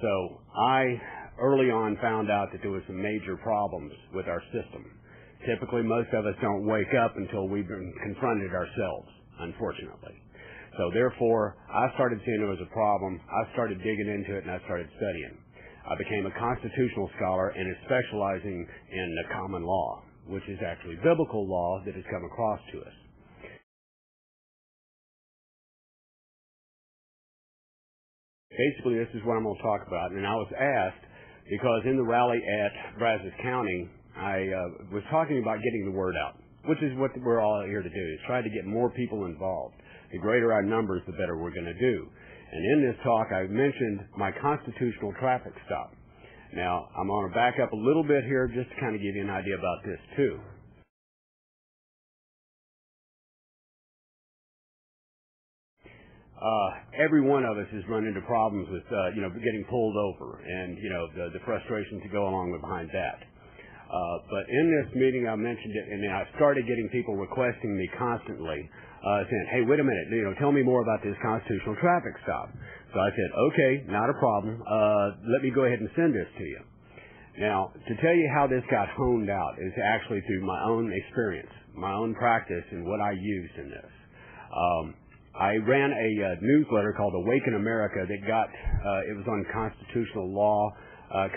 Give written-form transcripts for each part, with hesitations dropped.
So I early on found out that there was some major problems with our system. Typically, most of us don't wake up until we've been confronted ourselves, unfortunately. So therefore, I started seeing there was a problem. I started digging into it, and I started studying. I became a constitutional scholar and is specializing in the common law, which is actually biblical law that has come across to us. Basically, this is what I'm going to talk about. And I was asked, because in the rally at Brazos County, I was talking about getting the word out, which is what we're all here to do, is try to get more people involved. The greater our numbers, the better we're going to do. And in this talk, I mentioned my constitutional traffic stop. Now, I'm going to back up a little bit here just to kind of give you an idea about this, too. Every one of us has run into problems with, getting pulled over and, the frustration to go along with behind that. But in this meeting, I mentioned it, and I started getting people requesting me constantly, saying, hey, wait a minute, tell me more about this constitutional traffic stop. So I said, okay, not a problem. Let me go ahead and send this to you. Now, to tell you how this got honed out is actually through my own experience, my own practice, and what I used in this. I ran a newsletter called Awaken America that it was on constitutional law,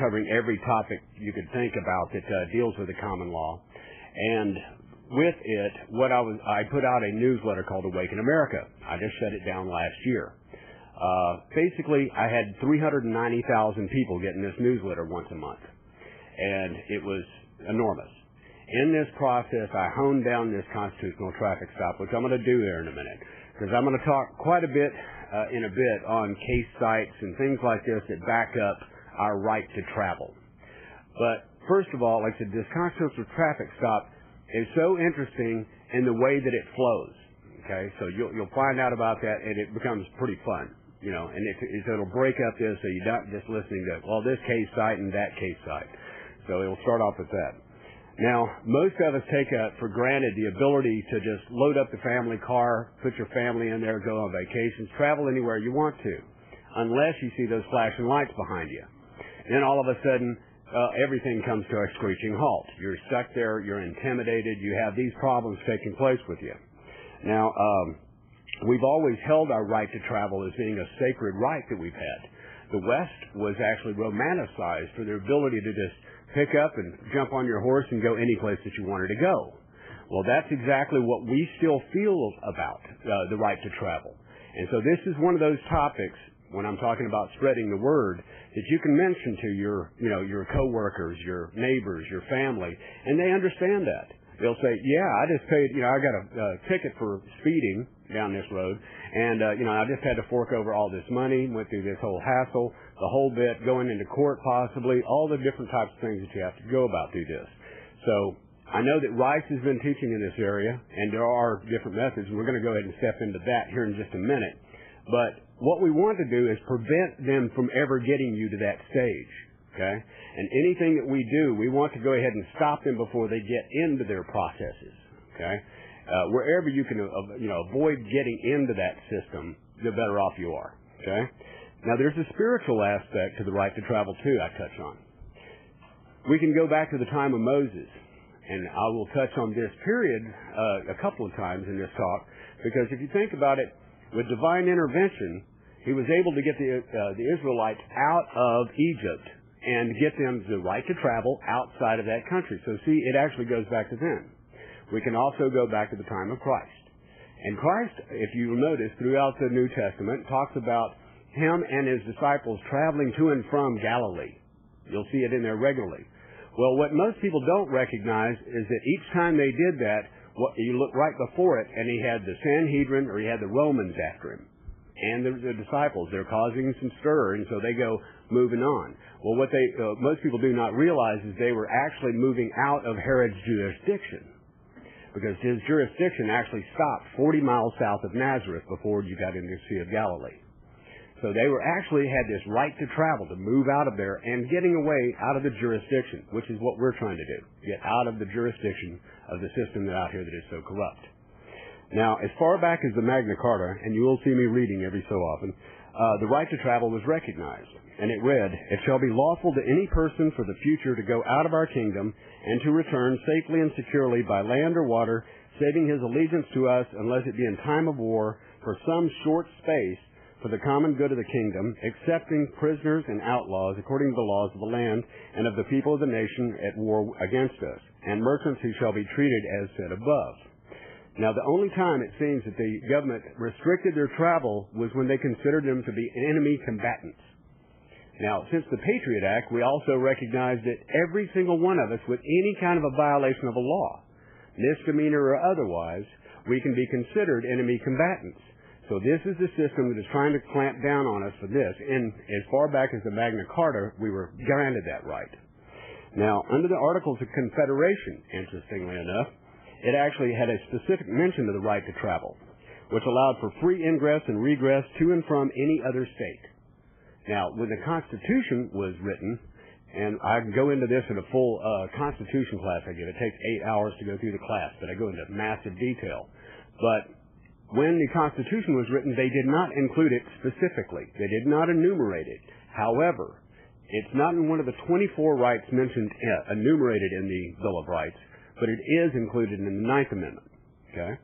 covering every topic you could think about that deals with the common law. And with it, I put out a newsletter called Awaken America. I just shut it down last year. Basically, I had 390,000 people getting this newsletter once a month, and it was enormous. In this process, I honed down this constitutional traffic stop, which I'm going to do there in a minute, because I'm going to talk quite a bit in a bit on case sites and things like this that back up our right to travel. But first of all, like I said, this constitutional traffic stop is so interesting in the way that it flows. Okay, so you'll find out about that, and it becomes pretty fun, and it'll break up this, so you're not just listening to, well, this case site and that case site. So it'll start off with that. Now, most of us take for granted the ability to just load up the family car, put your family in there, go on vacations, travel anywhere you want to, unless you see those flashing lights behind you. Then all of a sudden, everything comes to a screeching halt. You're stuck there, you're intimidated, you have these problems taking place with you. Now, we've always held our right to travel as being a sacred right that we've had. The West was actually romanticized for their ability to just pick up and jump on your horse and go any place that you wanted to go. Well, that's exactly what we still feel about the right to travel. And so this is one of those topics, when I'm talking about spreading the word, that you can mention to your coworkers, your neighbors, your family, and they understand that. They'll say, yeah, I just paid, I got a ticket for speeding down this road, and, I just had to fork over all this money, went through this whole hassle, the whole bit, going into court possibly, all the different types of things that you have to go about through this. So I know that Rice has been teaching in this area, and there are different methods, and we're going to go ahead and step into that here in just a minute. But what we want to do is prevent them from ever getting you to that stage, okay? And anything that we do, we want to go ahead and stop them before they get into their processes, okay? Wherever you can, avoid getting into that system, the better off you are, okay? Now, there's a spiritual aspect to the right to travel, too, I touch on. We can go back to the time of Moses, and I will touch on this period a couple of times in this talk, because if you think about it, with divine intervention, he was able to get the Israelites out of Egypt and get them the right to travel outside of that country. So see, it actually goes back to then. We can also go back to the time of Christ. And Christ, if you notice, throughout the New Testament, talks about him and his disciples traveling to and from Galilee. You'll see it in there regularly. Well, what most people don't recognize is that each time they did that, you look right before it, and he had the Sanhedrin, or he had the Romans after him. And the disciples, they're causing some stir, and so they go moving on. Well, what most people do not realize is they were actually moving out of Herod's jurisdiction, because his jurisdiction actually stopped 40 miles south of Nazareth before you got into the Sea of Galilee. So they actually had this right to travel, to move out of there and getting away out of the jurisdiction, which is what we're trying to do, get out of the jurisdiction of the system out here that is so corrupt. Now, as far back as the Magna Carta, and you will see me reading every so often, the right to travel was recognized. And it read, "It shall be lawful to any person for the future to go out of our kingdom and to return safely and securely by land or water, saving his allegiance to us, unless it be in time of war, for some short space, for the common good of the kingdom, accepting prisoners and outlaws according to the laws of the land and of the people of the nation at war against us, and merchants who shall be treated as said above." Now, the only time it seems that the government restricted their travel was when they considered them to be enemy combatants. Now, since the Patriot Act, we also recognize that every single one of us with any kind of a violation of a law, misdemeanor or otherwise, we can be considered enemy combatants. So this is the system that is trying to clamp down on us for this. And as far back as the Magna Carta, we were granted that right. Now, under the Articles of Confederation, interestingly enough, it actually had a specific mention of the right to travel, which allowed for free ingress and regress to and from any other state. Now, when the Constitution was written, and I can go into this in a full Constitution class I give. It takes 8 hours to go through the class, but I go into massive detail. But when the Constitution was written, they did not include it specifically. They did not enumerate it. However, it's not in one of the 24 rights mentioned, enumerated in the Bill of Rights, but it is included in the Ninth Amendment. Okay?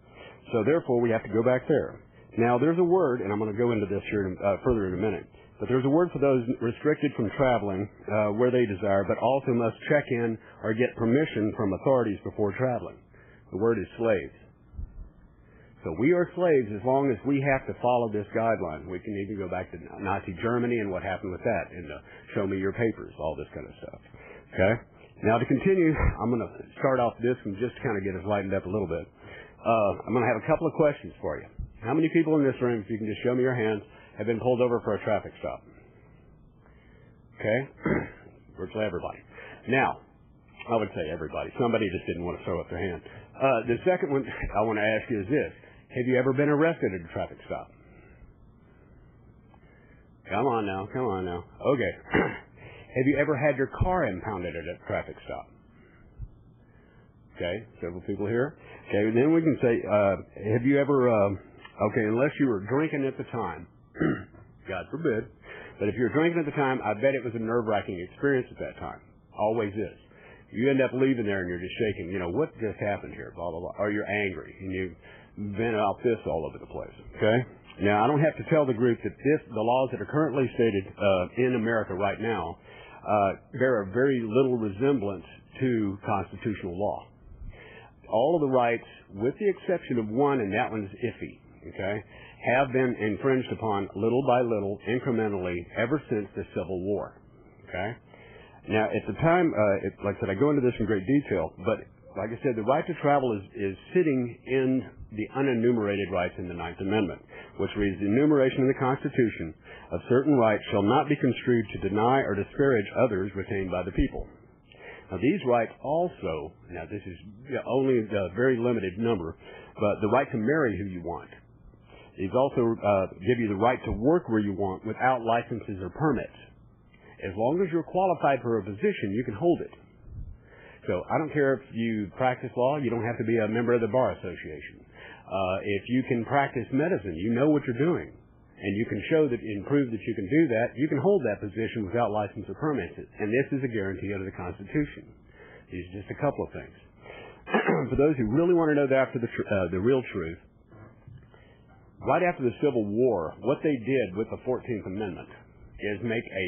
So therefore, we have to go back there. Now, there's a word, and I'm going to go into this here further in a minute, but there's a word for those restricted from traveling where they desire, but also must check in or get permission from authorities before traveling. The word is slaves. So we are slaves as long as we have to follow this guideline. We can even go back to Nazi Germany and what happened with that, and show me your papers, all this kind of stuff. Okay? Now to continue, I'm going to start off this and just kind of get us lightened up a little bit. I'm going to have a couple of questions for you. How many people in this room, if you can just show me your hands, have been pulled over for a traffic stop? Okay? Virtually everybody. Now, I would say everybody. Somebody just didn't want to throw up their hand. The second one I want to ask you is this. Have you ever been arrested at a traffic stop? Come on now. Okay. Have you ever had your car impounded at a traffic stop? Okay, several people here. Okay, and then we can say, have you ever, unless you were drinking at the time, God forbid, but if you were drinking at the time, I bet it was a nerve-wracking experience at that time. Always is. You end up leaving there and you're just shaking, what just happened here, blah, blah, blah. Or you're angry and you vent out fists all over the place, okay? Now, I don't have to tell the group that the laws that are currently stated in America right now bear a very little resemblance to constitutional law. All of the rights, with the exception of one, and that one's iffy, okay, have been infringed upon little by little, incrementally, ever since the Civil War, okay? Now, at the time, like I said, I go into this in great detail, but like I said, the right to travel is sitting in the unenumerated rights in the Ninth Amendment, which reads, the enumeration in the Constitution of certain rights shall not be construed to deny or disparage others retained by the people. Now, these rights also, now this is only a very limited number, but the right to marry who you want. These also give you the right to work where you want without licenses or permits. As long as you're qualified for a position, you can hold it. So I don't care if you practice law, you don't have to be a member of the Bar Association. If you can practice medicine, you know what you're doing, and you can show that and prove that you can do that, you can hold that position without license or permits. And this is a guarantee under the Constitution. These are just a couple of things. For those who really want to know the real truth, right after the Civil War, what they did with the 14th Amendment is make a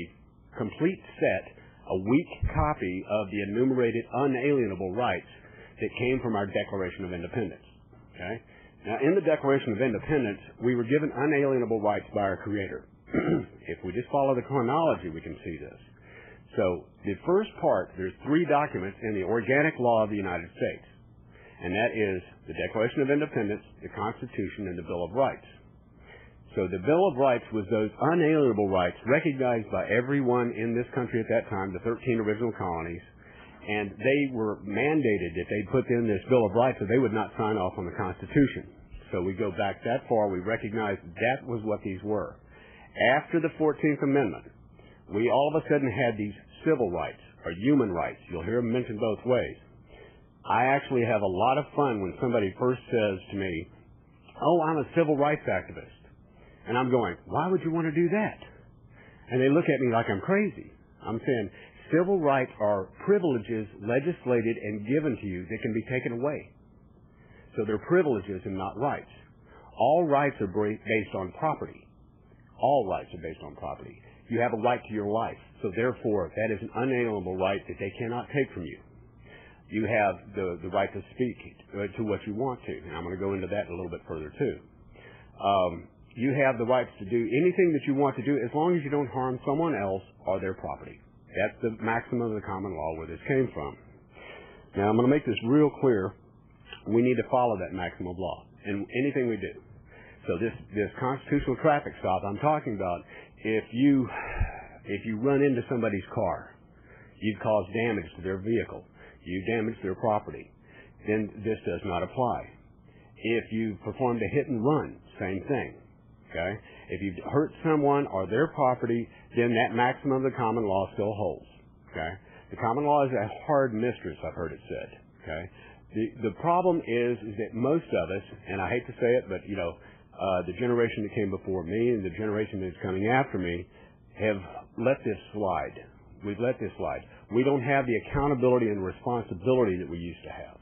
complete set, a weak copy of the enumerated unalienable rights that came from our Declaration of Independence. Okay? Now, in the Declaration of Independence, we were given unalienable rights by our Creator. If we just follow the chronology, we can see this. So, the first part, there's 3 documents in the organic law of the United States. And that is the Declaration of Independence, the Constitution, and the Bill of Rights. So the Bill of Rights was those unalienable rights recognized by everyone in this country at that time, the 13 original colonies, and they were mandated that they put in this Bill of Rights so they would not sign off on the Constitution. So we go back that far, we recognize that was what these were. After the 14th Amendment, we all of a sudden had these civil rights, or human rights. You'll hear them mentioned both ways. I actually have a lot of fun when somebody first says to me, oh, I'm a civil rights activist. And I'm going, why would you want to do that? And they look at me like I'm crazy. I'm saying civil rights are privileges legislated and given to you that can be taken away. So they're privileges and not rights. All rights are based on property. All rights are based on property. You have a right to your life. So therefore, that is an unalienable right that they cannot take from you. You have the right to speak to what you want to. And I'm going to go into that a little bit further too. You have the rights to do anything that you want to do as long as you don't harm someone else or their property. That's the maximum of the common law where this came from. Now, I'm going to make this real clear. We need to follow that maximum of law in anything we do. So this constitutional traffic stop I'm talking about, if you run into somebody's car, you've caused damage to their vehicle, you damaged their property, then this does not apply. If you performed a hit and run, same thing. Okay? If you've hurt someone or their property, then that maximum of the common law still holds. Okay? The common law is a hard mistress, I've heard it said. Okay? The problem is that most of us, and I hate to say it, but the generation that came before me and the generation that's coming after me have let this slide. We've let this slide. We don't have the accountability and responsibility that we used to have.